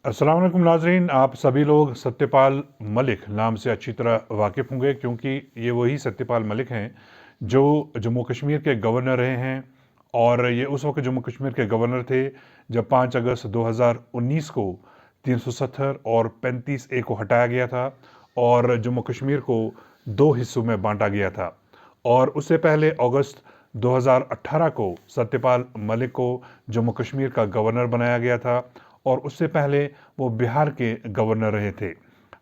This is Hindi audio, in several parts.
अस्सलाम वालेकुम नाजरीन, आप सभी लोग सत्यपाल मलिक नाम से अच्छी तरह वाकिफ़ होंगे क्योंकि ये वही सत्यपाल मलिक हैं जो जम्मू कश्मीर के गवर्नर रहे हैं। और ये उस वक्त जम्मू कश्मीर के गवर्नर थे जब 5 अगस्त 2019 को 370 और 35A को हटाया गया था और जम्मू कश्मीर को दो हिस्सों में बांटा गया था। और उससे पहले अगस्त 2018 को सत्यपाल मलिक को जम्मू कश्मीर का गवर्नर बनाया गया था और उससे पहले वो बिहार के गवर्नर रहे थे।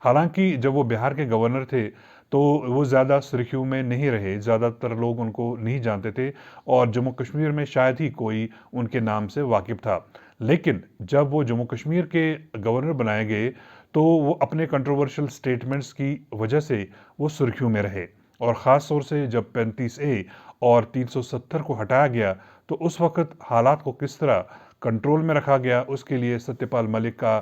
हालांकि जब वो बिहार के गवर्नर थे तो वो ज़्यादा सुर्खियों में नहीं रहे, ज़्यादातर लोग उनको नहीं जानते थे और जम्मू कश्मीर में शायद ही कोई उनके नाम से वाकिफ था। लेकिन जब वो जम्मू कश्मीर के गवर्नर बनाए गए तो वो अपने कंट्रोवर्शियल स्टेटमेंट्स की वजह से वो सुर्खियों में रहे। और ख़ास तौर से जब 35A और 370 को हटाया गया तो उस वक्त हालात को किस तरह कंट्रोल में रखा गया उसके लिए सत्यपाल मलिक का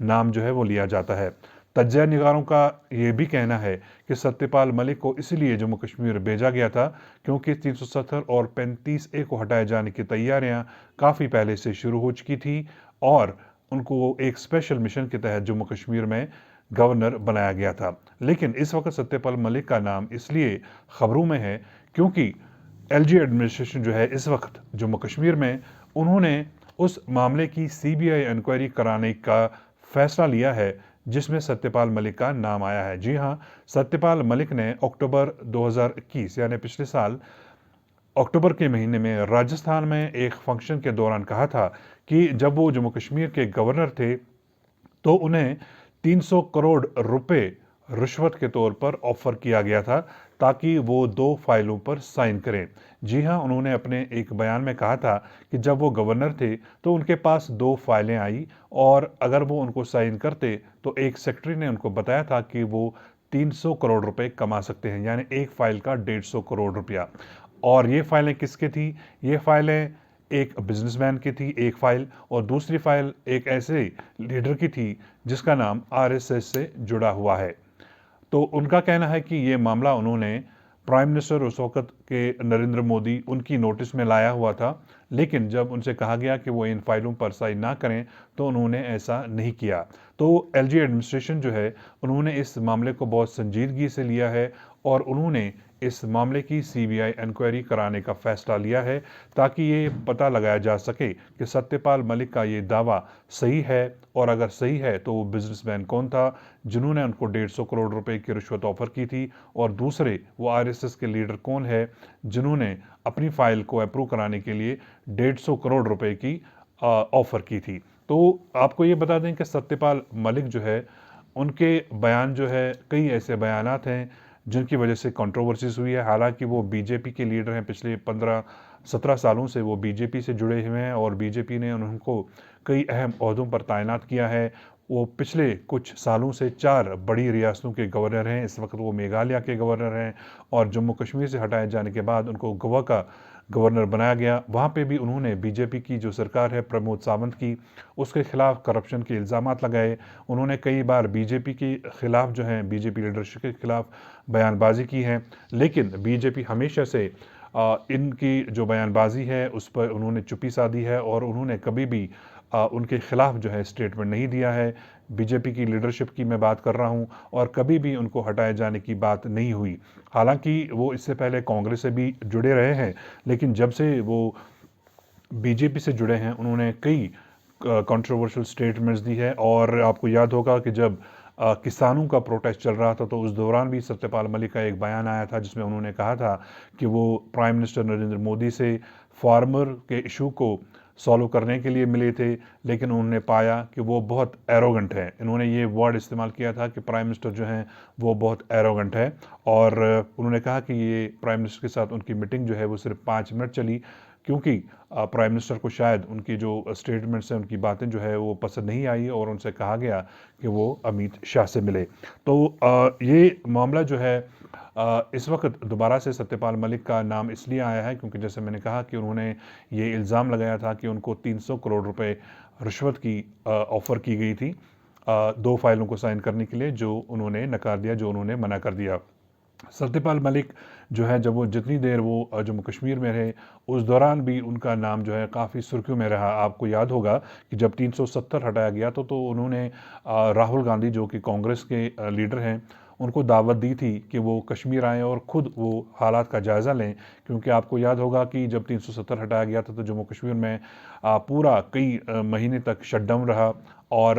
नाम जो है वो लिया जाता है। तज्ज़िया निगारों का ये भी कहना है कि सत्यपाल मलिक को इसलिए जम्मू कश्मीर भेजा गया था क्योंकि 370 और 35A को हटाए जाने की तैयारियां काफ़ी पहले से शुरू हो चुकी थी और उनको एक स्पेशल मिशन के तहत जम्मू कश्मीर में गवर्नर बनाया गया था। लेकिन इस वक्त सत्यपाल मलिक का नाम इसलिए खबरों में है क्योंकि एलजी एडमिनिस्ट्रेशन जो है इस वक्त जम्मू कश्मीर में उन्होंने उस मामले की सीबीआई इंक्वायरी कराने का फैसला लिया है जिसमें सत्यपाल मलिक का नाम आया है। जी हाँ, सत्यपाल मलिक ने अक्टूबर 2021 यानी पिछले साल अक्टूबर के महीने में राजस्थान में एक फंक्शन के दौरान कहा था कि जब वो जम्मू कश्मीर के गवर्नर थे तो उन्हें 300 करोड़ रुपए रिश्वत के तौर पर ऑफर किया गया था ताकि वो दो फाइलों पर साइन करें। जी हाँ, उन्होंने अपने एक बयान में कहा था कि जब वो गवर्नर थे तो उनके पास दो फाइलें आई और अगर वो उनको साइन करते तो एक सेक्रेटरी ने उनको बताया था कि वो 300 करोड़ रुपए कमा सकते हैं, यानी एक फाइल का 150 करोड़ रुपया। और ये फाइलें किसकी थी? ये फाइलें एक बिजनेसमैन की थी एक फाइल, और दूसरी फाइल एक ऐसे लीडर की थी जिसका नाम आरएसएस से जुड़ा हुआ है। तो उनका कहना है कि ये मामला उन्होंने प्राइम मिनिस्टर उस वक्त के नरेंद्र मोदी उनकी नोटिस में लाया हुआ था, लेकिन जब उनसे कहा गया कि वो इन फाइलों पर साइन ना करें तो उन्होंने ऐसा नहीं किया। तो एलजी एडमिनिस्ट्रेशन जो है उन्होंने इस मामले को बहुत संजीदगी से लिया है और उन्होंने इस मामले की सीबीआई इंक्वायरी कराने का फैसला लिया है ताकि ये पता लगाया जा सके कि सत्यपाल मलिक का ये दावा सही है, और अगर सही है तो वो बिजनेसमैन कौन था जिन्होंने उनको 150 करोड़ रुपए की रिश्वत ऑफर की थी, और दूसरे वो आरएसएस के लीडर कौन है जिन्होंने अपनी फाइल को अप्रूव कराने के लिए 150 करोड़ रुपए की ऑफर की थी। तो आपको ये बता दें कि सत्यपाल मलिक जो है उनके बयान जो है कई ऐसे बयानात हैं जिनकी वजह से कंट्रोवर्सीज हुई है। हालांकि वो बीजेपी के लीडर हैं, पिछले 15-17 सालों से वो बीजेपी से जुड़े हुए हैं और बीजेपी ने उनको कई अहम ओहदों पर तैनात किया है। वो पिछले कुछ सालों से 4 बड़ी रियासतों के गवर्नर हैं। इस वक्त वो मेघालय के गवर्नर हैं और जम्मू कश्मीर से हटाए जाने के बाद उनको गोवा का गवर्नर बनाया गया। वहाँ पे भी उन्होंने बीजेपी की जो सरकार है प्रमोद सावंत की, उसके खिलाफ करप्शन के इल्ज़ामात लगाए। उन्होंने कई बार बीजेपी के खिलाफ जो है बीजेपी लीडरशिप के खिलाफ बयानबाजी की है, लेकिन बीजेपी हमेशा से इनकी जो बयानबाजी है उस पर उन्होंने चुप्पी साधी है और उन्होंने कभी भी उनके खिलाफ जो है स्टेटमेंट नहीं दिया है। बीजेपी की लीडरशिप की मैं बात कर रहा हूं, और कभी भी उनको हटाए जाने की बात नहीं हुई। हालांकि वो इससे पहले कांग्रेस से भी जुड़े रहे हैं, लेकिन जब से वो बीजेपी से जुड़े हैं उन्होंने कई कंट्रोवर्शियल स्टेटमेंट्स दी है। और आपको याद होगा कि जब किसानों का प्रोटेस्ट चल रहा था तो उस दौरान भी सत्यपाल मलिक का एक बयान आया था जिसमें उन्होंने कहा था कि वो प्राइम मिनिस्टर नरेंद्र मोदी से फार्मर के इशू को सॉल्व करने के लिए मिले थे, लेकिन उन्होंने पाया कि वो बहुत एरोगेंट है। इन्होंने ये वर्ड इस्तेमाल किया था कि प्राइम मिनिस्टर जो हैं वो बहुत एरोगेंट है। और उन्होंने कहा कि ये प्राइम मिनिस्टर के साथ उनकी मीटिंग जो है वो सिर्फ 5 मिनट चली क्योंकि प्राइम मिनिस्टर को शायद उनकी जो स्टेटमेंट्स हैं उनकी बातें जो है वो पसंद नहीं आई और उनसे कहा गया कि वो अमित शाह से मिले। तो ये मामला जो है इस वक्त दोबारा से सत्यपाल मलिक का नाम इसलिए आया है क्योंकि जैसे मैंने कहा कि उन्होंने ये इल्ज़ाम लगाया था कि उनको 300 करोड़ रुपए रिश्वत की ऑफ़र की गई थी दो फाइलों को साइन करने के लिए, जो उन्होंने नकार दिया, जो उन्होंने मना कर दिया। सत्यपाल मलिक जो है, जब वो जितनी देर वो जम्मू कश्मीर में रहे, उस दौरान भी उनका नाम जो है काफ़ी सुर्खियों में रहा। आपको याद होगा कि जब 370 हटाया गया तो उन्होंने राहुल गांधी जो कि कांग्रेस के लीडर हैं, उनको दावत दी थी कि वो कश्मीर आएँ और ख़ुद वो हालात का जायज़ा लें। क्योंकि आपको याद होगा कि जब 370 हटाया गया था तो जम्मू कश्मीर में पूरा कई महीने तक शटडाउन रहा, और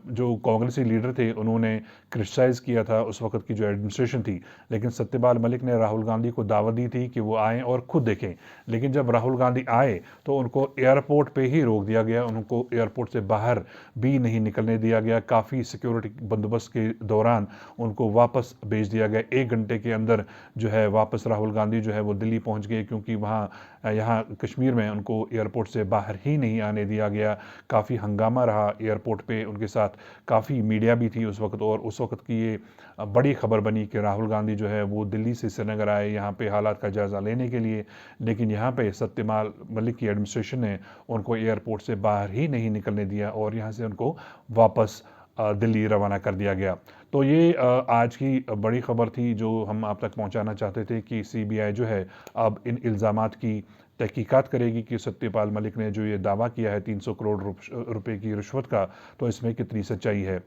जो कांग्रेसी लीडर थे उन्होंने क्रिटिसाइज़ किया था उस वक़्त की जो एडमिनिस्ट्रेशन थी। लेकिन सत्यपाल मलिक ने राहुल गांधी को दावत दी थी कि वो आएँ और ख़ुद देखें। लेकिन जब राहुल गांधी आए तो उनको एयरपोर्ट पे ही रोक दिया गया, उनको एयरपोर्ट से बाहर भी नहीं निकलने दिया गया। काफ़ी सिक्योरिटी बंदोबस्त के दौरान उनको वापस भेज दिया गया। 1 घंटे के अंदर जो है वापस राहुल गांधी जो है वो दिल्ली पहुंच गए, क्योंकि वहाँ यहाँ कश्मीर में उनको एयरपोर्ट से बाहर ही नहीं आने दिया गया। काफ़ी हंगामा रहा एयरपोर्ट पे, उनके साथ काफ़ी मीडिया भी थी उस वक़्त, और उस वक़्त की ये बड़ी खबर बनी कि राहुल गांधी जो है वो दिल्ली से श्रीनगर आए यहाँ पे हालात का जायज़ा लेने के लिए। लेकिन यहाँ पे सत्यपाल मलिक की एडमिनिस्ट्रेशन ने उनको एयरपोर्ट से बाहर ही नहीं निकलने दिया और यहाँ से उनको वापस दिल्ली रवाना कर दिया गया। तो ये आज की बड़ी खबर थी जो हम आप तक पहुँचाना चाहते थे कि सीबीआई जो है अब इन इल्ज़ामात की तहकीकात करेगी कि सत्यपाल मलिक ने जो ये दावा किया है 300 करोड़ रुपए की रिश्वत का, तो इसमें कितनी सच्चाई है।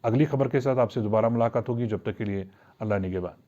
अगली खबर के साथ आपसे दोबारा मुलाकात होगी। जब तक के लिए अल्लाह निगहबान।